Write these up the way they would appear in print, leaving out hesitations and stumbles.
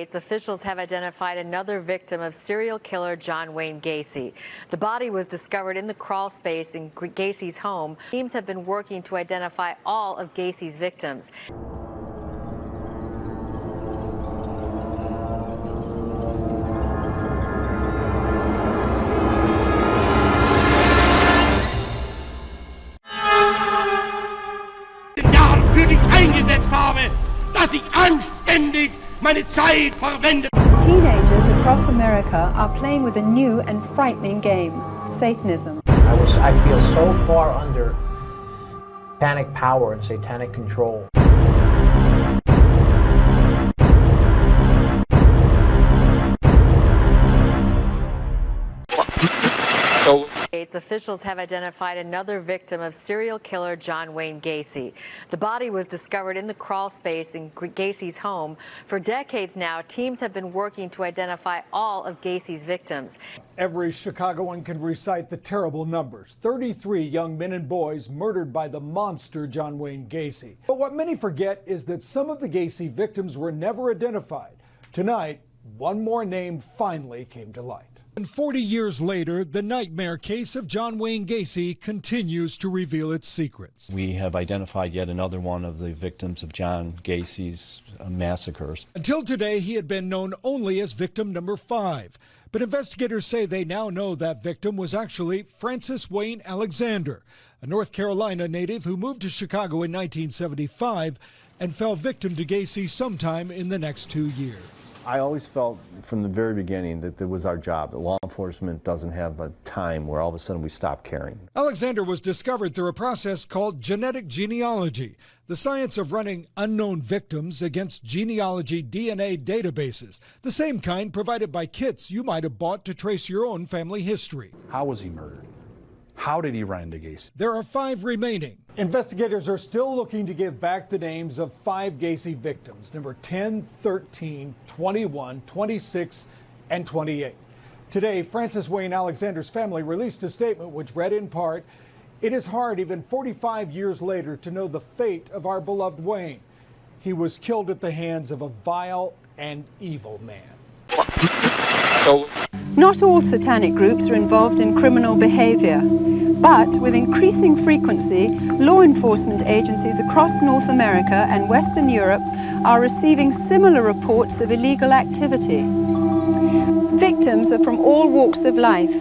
States, officials have identified another victim of serial killer John Wayne Gacy. The body was discovered in the crawl space in Gacy's home. Teams have been working to identify all of Gacy's victims. Für dich eingesetzt habe, dass ich anständig meine Zeit verwende. Teenagers across America are playing with a new and frightening game, Satanism. I feel so far under satanic power and satanic control. Officials have identified another victim of serial killer John Wayne Gacy. The body was discovered in the crawl space in Gacy's home. For decades now, teams have been working to identify all of Gacy's victims. Every Chicagoan can recite the terrible numbers. 33 young men and boys murdered by the monster John Wayne Gacy. But what many forget is that some of the Gacy victims were never identified. Tonight, one more name finally came to light. And 40 years later, the nightmare case of John Wayne Gacy continues to reveal its secrets. We have identified yet another one of the victims of John Gacy's massacres. Until today, he had been known only as victim number 5. But investigators say they now know that victim was actually Francis Wayne Alexander, a North Carolina native who moved to Chicago in 1975 and fell victim to Gacy sometime in the next 2 years. I always felt from the very beginning that it was our job, that law enforcement doesn't have a time where all of a sudden we stop caring. Alexander was discovered through a process called genetic genealogy, the science of running unknown victims against genealogy DNA databases, the same kind provided by kits you might have bought to trace your own family history. How was he murdered? How did he run into Gacy? There are 5 remaining. Investigators are still looking to give back the names of 5 Gacy victims, number 10, 13, 21, 26, and 28. Today, Francis Wayne Alexander's family released a statement which read in part, "It is hard even 45 years later to know the fate of our beloved Wayne. He was killed at the hands of a vile and evil man." Not all satanic groups are involved in criminal behavior, but with increasing frequency, law enforcement agencies across North America and Western Europe are receiving similar reports of illegal activity. Victims are from all walks of life.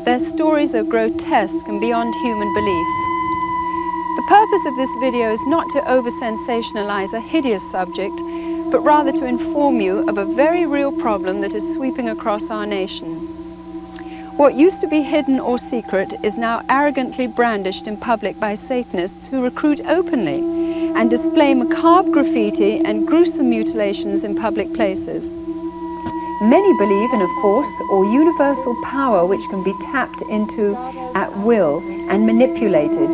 Their stories are grotesque and beyond human belief. The purpose of this video is not to over-sensationalize a hideous subject, but rather to inform you of a very real problem that is sweeping across our nation. What used to be hidden or secret is now arrogantly brandished in public by Satanists who recruit openly and display macabre graffiti and gruesome mutilations in public places. Many believe in a force or universal power which can be tapped into at will and manipulated,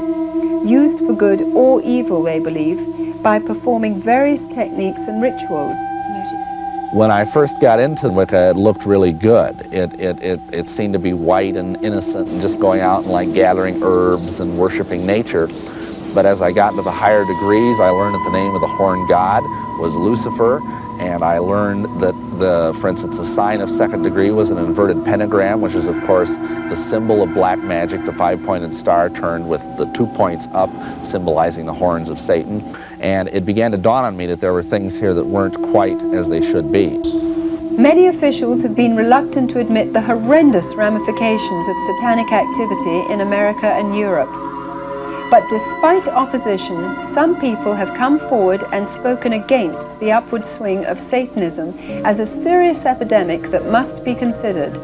used for good or evil, they believe, by performing various techniques and rituals. When I first got into Wicca, it looked really good. It seemed to be white and innocent and just going out and like gathering herbs and worshiping nature. But as I got into the higher degrees, I learned that the name of the horned god was Lucifer, and I learned that for instance, the sign of second degree was an inverted pentagram, which is of course the symbol of black magic, the 5-pointed star turned with the 2 points up, symbolizing the horns of Satan. And it began to dawn on me that there were things here that weren't quite as they should be. Many officials have been reluctant to admit the horrendous ramifications of satanic activity in America and Europe. But despite opposition, some people have come forward and spoken against the upward swing of Satanism as a serious epidemic that must be considered.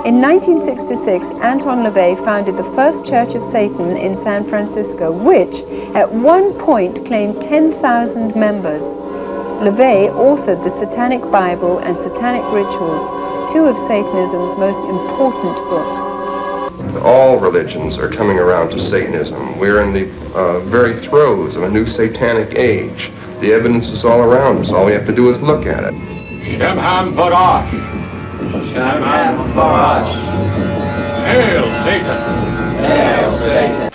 In 1966, Anton LaVey founded the first Church of Satan in San Francisco, which at one point claimed 10,000 members. LaVey authored the Satanic Bible and Satanic Rituals, 2 of Satanism's most important books. All religions are coming around to Satanism. We're in the very throes of a new satanic age. The evidence is all around us. All we have to do is look at it. Shemham Barash. Shemham Barash. Hail Satan. Hail Satan.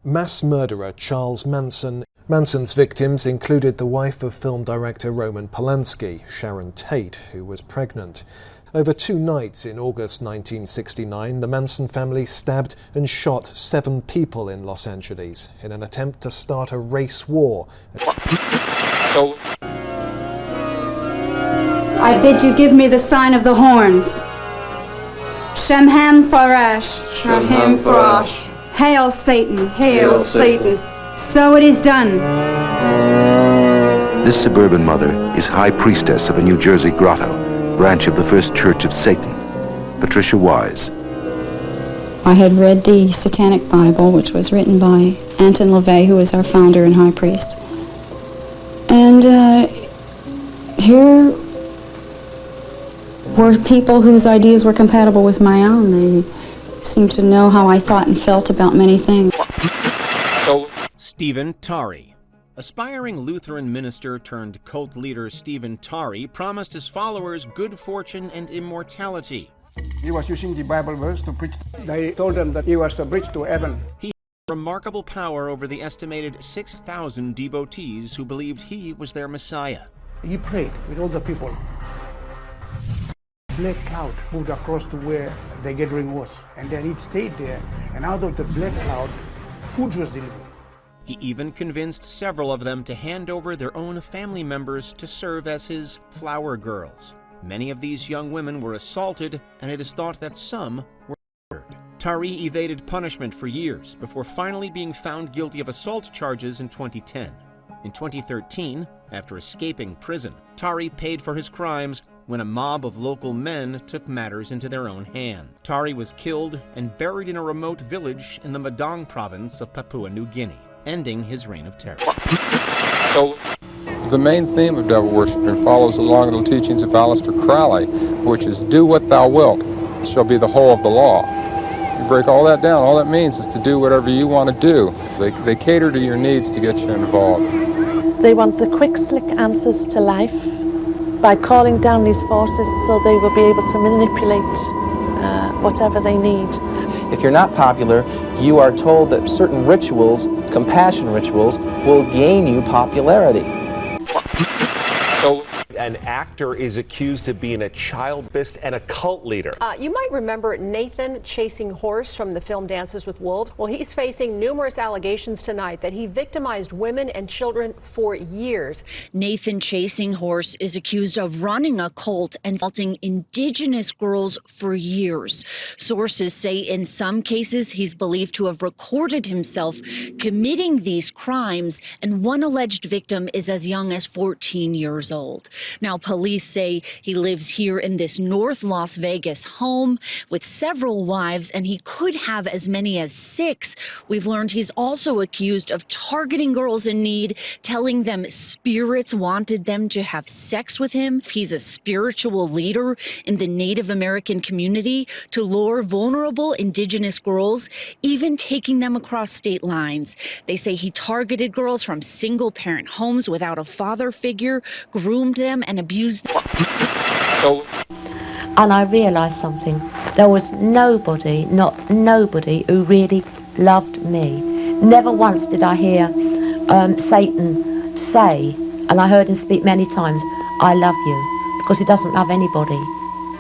Mass murderer Charles Manson Manson's victims included the wife of film director Roman Polanski, Sharon Tate, who was pregnant. Over 2 nights in August 1969, the Manson family stabbed and shot 7 people in Los Angeles in an attempt to start a race war. I bid you give me the sign of the horns. Shemham Farash. Shemham Farash. Hail Satan. Hail Satan. So it is done. This suburban mother is high priestess of a New Jersey grotto, branch of the First Church of Satan, Patricia Wise. I had read the Satanic Bible, which was written by Anton LaVey, who was our founder and high priest. And here were people whose ideas were compatible with my own. They seemed to know how I thought and felt about many things. Stephen Tari. Aspiring Lutheran minister turned cult leader Stephen Tari promised his followers good fortune and immortality. He was using the Bible verse to preach. They told him that he was the bridge to heaven. He had remarkable power over the estimated 6,000 devotees who believed he was their Messiah. He prayed with all the people. Black cloud moved across to where the gathering was, and then it stayed there, and out of the black cloud, food was delivered. He even convinced several of them to hand over their own family members to serve as his flower girls. Many of these young women were assaulted, and it is thought that some were murdered. Tari evaded punishment for years before finally being found guilty of assault charges in 2010. In 2013, after escaping prison, Tari paid for his crimes when a mob of local men took matters into their own hands. Tari was killed and buried in a remote village in the Madang province of Papua New Guinea, ending his reign of terror. The main theme of devil worshiping follows along the teachings of Aleister Crowley, which is, do what thou wilt, it shall be the whole of the law. You break all that down, all that means is to do whatever you want to do. They cater to your needs to get you involved. They want the quick, slick answers to life by calling down these forces so they will be able to manipulate whatever they need. If you're not popular, you are told that certain rituals, compassion rituals, will gain you popularity. An actor is accused of being a child rapist and a cult leader. You might remember Nathan Chasing Horse from the film Dances with Wolves. Well, he's facing numerous allegations tonight that he victimized women and children for years. Nathan Chasing Horse is accused of running a cult and assaulting indigenous girls for years. Sources say in some cases he's believed to have recorded himself committing these crimes, and one alleged victim is as young as 14 years old. Now, police say he lives here in this North Las Vegas home with several wives, and he could have as many as 6. We've learned he's also accused of targeting girls in need, telling them spirits wanted them to have sex with him. He's a spiritual leader in the Native American community to lure vulnerable indigenous girls, even taking them across state lines. They say he targeted girls from single-parent homes without a father figure, groomed them, and abused them. And I realised something. There was nobody, not nobody, who really loved me. Never once did I hear Satan say, and I heard him speak many times, I love you, because he doesn't love anybody.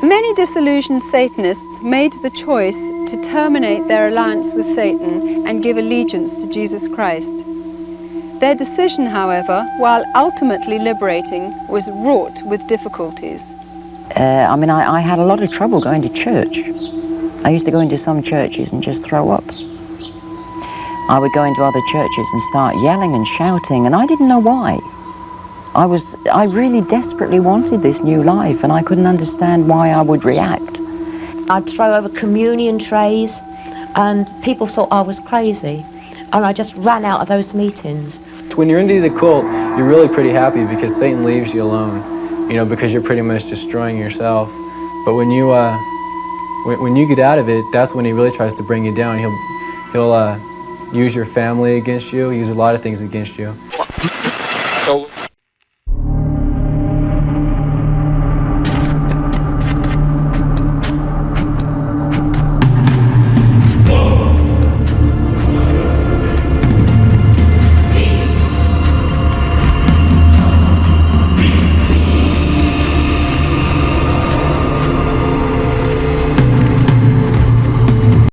Many disillusioned Satanists made the choice to terminate their alliance with Satan and give allegiance to Jesus Christ. Their decision, however, while ultimately liberating, was wrought with difficulties. I had a lot of trouble going to church. I used to go into some churches and just throw up. I would go into other churches and start yelling and shouting, and I didn't know why. I really desperately wanted this new life, and I couldn't understand why I would react. I'd throw over communion trays, and people thought I was crazy. And I just ran out of those meetings. When you're into the cult, you're really pretty happy because Satan leaves you alone, because you're pretty much destroying yourself. But when you get out of it, that's when he really tries to bring you down. He'll use your family against you, use a lot of things against you.